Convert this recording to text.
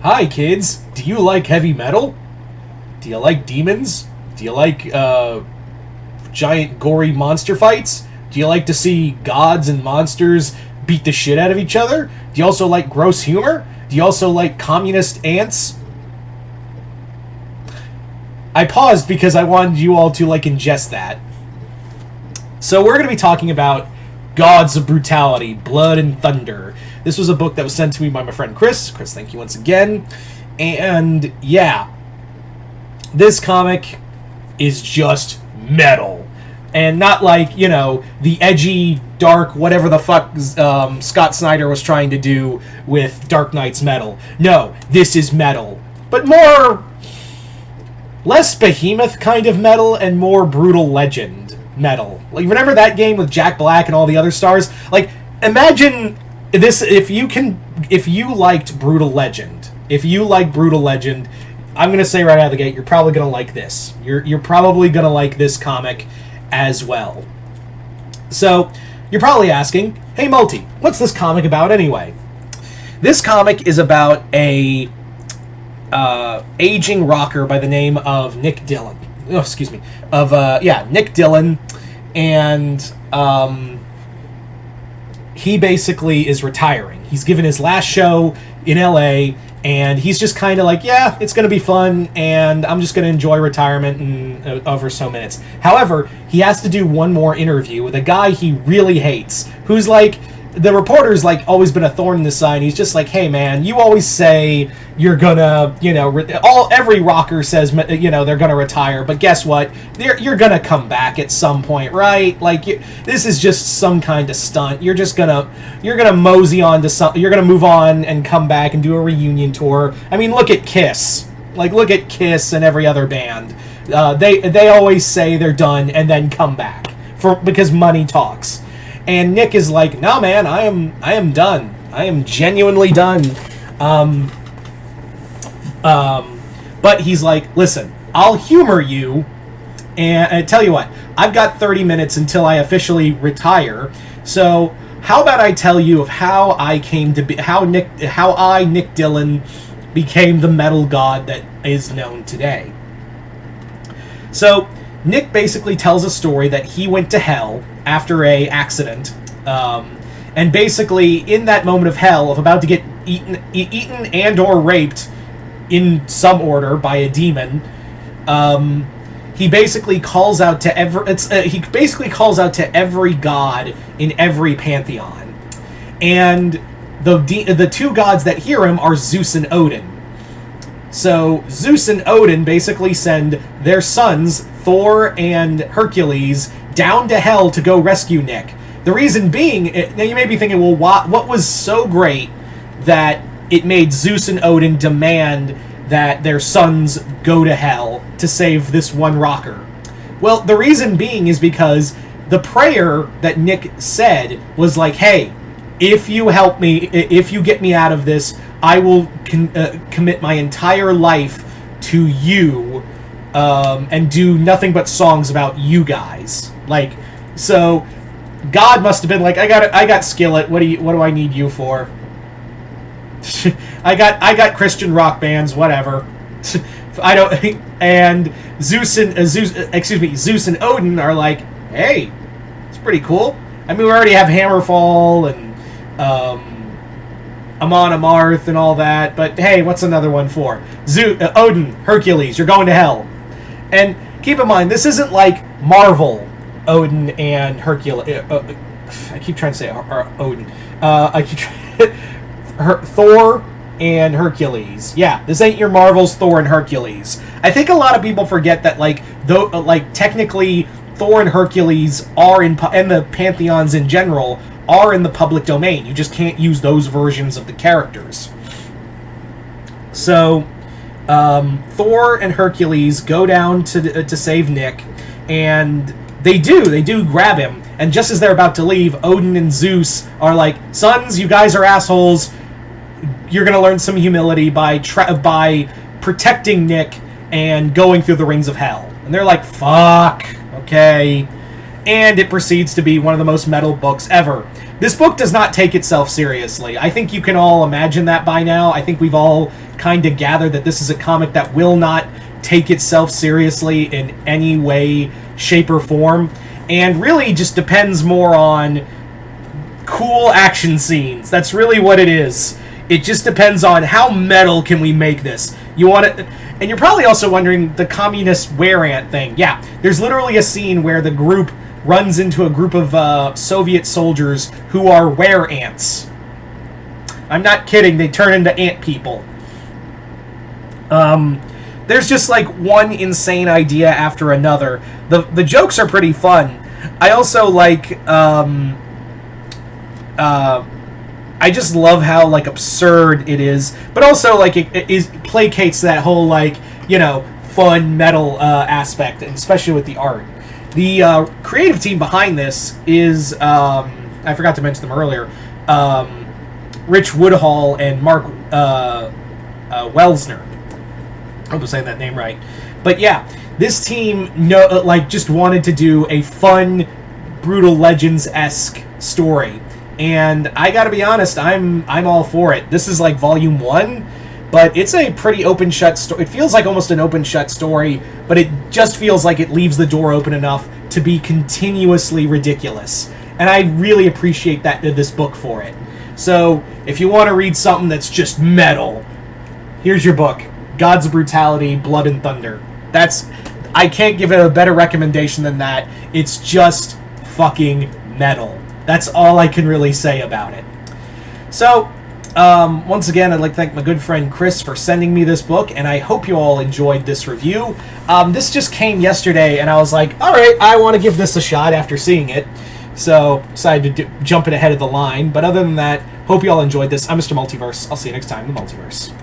Hi, kids. Do you like heavy metal? Do you like demons? Do you like giant gory monster fights? Do you like to see gods and monsters beat the shit out of each other? Do you also like gross humor? Do you also like communist ants? I paused because I wanted you all to ingest that. So we're going to be talking about Gods of Brutality, Blood and Thunder. This was a book that was sent to me by my friend Chris. Chris, thank you once again. And yeah, this comic is just metal. And not the edgy, dark, whatever the fuck Scott Snyder was trying to do with Dark Knight's metal. No, this is metal. But less behemoth kind of metal and more brutal legend metal. Remember that game with Jack Black and all the other stars? Imagine this if you liked Brutal Legend. If you like Brutal Legend, I'm going to say right out of the gate, you're probably going to like this. You're probably going to like this comic as well. So, you're probably asking, hey Multi, what's this comic about anyway? This comic is about a aging rocker by the name of Nick Dillon. Oh, excuse me. Nick Dillon. And he basically is retiring. He's given his last show in LA, and he's just kind of it's going to be fun, and I'm just going to enjoy retirement in over so minutes. However, he has to do one more interview with a guy he really hates, who's the reporter's always been a thorn in the side. He's just hey man, you always say you're gonna, every rocker says, they're gonna retire, but guess what? You're gonna come back at some point, right? This is just some kind of stunt. You're gonna mosey on to some, you're gonna move on and come back and do a reunion tour. I mean, look at Kiss. Look at Kiss and every other band. They always say they're done and then come back because money talks. And Nick is no man, I am done. I am genuinely done. But he's listen, I'll humor you, and I tell you what, I've got 30 minutes until I officially retire. So how about I tell you of how I came to be, how Nick Dillon became the metal god that is known today. So Nick basically tells a story that he went to hell after a accident, and basically in that moment of hell, of about to get eaten and or raped in some order by a demon, he basically calls out to every god in every pantheon, and the two gods that hear him are Zeus and Odin. So Zeus and Odin basically send their sons, Thor and Hercules, down to hell to go rescue Nick. The reason being, now you may be thinking, well, what was so great that it made Zeus and Odin demand that their sons go to hell to save this one rocker? Well, the reason being is because the prayer that Nick said was hey, if you help me, if you get me out of this, I will commit my entire life to you, and do nothing but songs about you guys. So God must have been I got Skillet. What do I need you for? I got Christian rock bands, whatever. I don't. And Zeus and Odin are hey, it's pretty cool. I mean, we already have Hammerfall and Amon Amarth and all that, but hey, what's another one for? Odin, Hercules, you're going to hell. And keep in mind, this isn't Marvel, Odin and Hercules. I keep trying to say Odin. Thor and Hercules. Yeah, this ain't your Marvel's Thor and Hercules. I think a lot of people forget that technically Thor and Hercules are and the pantheons in general are in the public domain. You just can't use those versions of the characters. So Thor and Hercules go down to save Nick, and they do grab him. And just as they're about to leave, Odin and Zeus are sons, you guys are assholes. You're gonna learn some humility by protecting Nick and going through the rings of hell. And they're fuck, okay. And it proceeds to be one of the most metal books ever. This book does not take itself seriously. I think you can all imagine that by now. I think we've all kind of gathered that this is a comic that will not take itself seriously in any way, shape, or form, and really just depends more on cool action scenes. That's really what it is. It just depends on how metal can we make this. You want it, and you're probably also wondering the communist were-ant thing. Yeah, there's literally a scene where the group runs into a group of Soviet soldiers who are were-ants. I'm not kidding, they turn into ant people. There's just like one insane idea after another. The jokes are pretty fun. I also like, I just love how like absurd it is, but also like it placates that whole like, you know, fun metal aspect, and especially with the art. The creative team behind this is I forgot to mention them earlier, Rich Woodhall and Mark Welsner. I hope I'm saying that name right. But yeah, this team just wanted to do a fun, Brutal Legends-esque story. And I gotta be honest, I'm all for it. This is like volume 1, but it's a pretty open-shut story. It feels like almost an open-shut story, but it just feels like it leaves the door open enough to be continuously ridiculous. And I really appreciate this book for it. So, if you want to read something that's just metal, here's your book. Gods of Brutality, Blood and Thunder. I can't give it a better recommendation than that. It's just fucking metal. That's all I can really say about it. So, once again, I'd like to thank my good friend Chris for sending me this book, and I hope you all enjoyed this review. This just came yesterday, and I was like, alright, I want to give this a shot after seeing it. So, decided to jump it ahead of the line. But other than that, hope you all enjoyed this. I'm Mr. Multiverse. I'll see you next time in the Multiverse.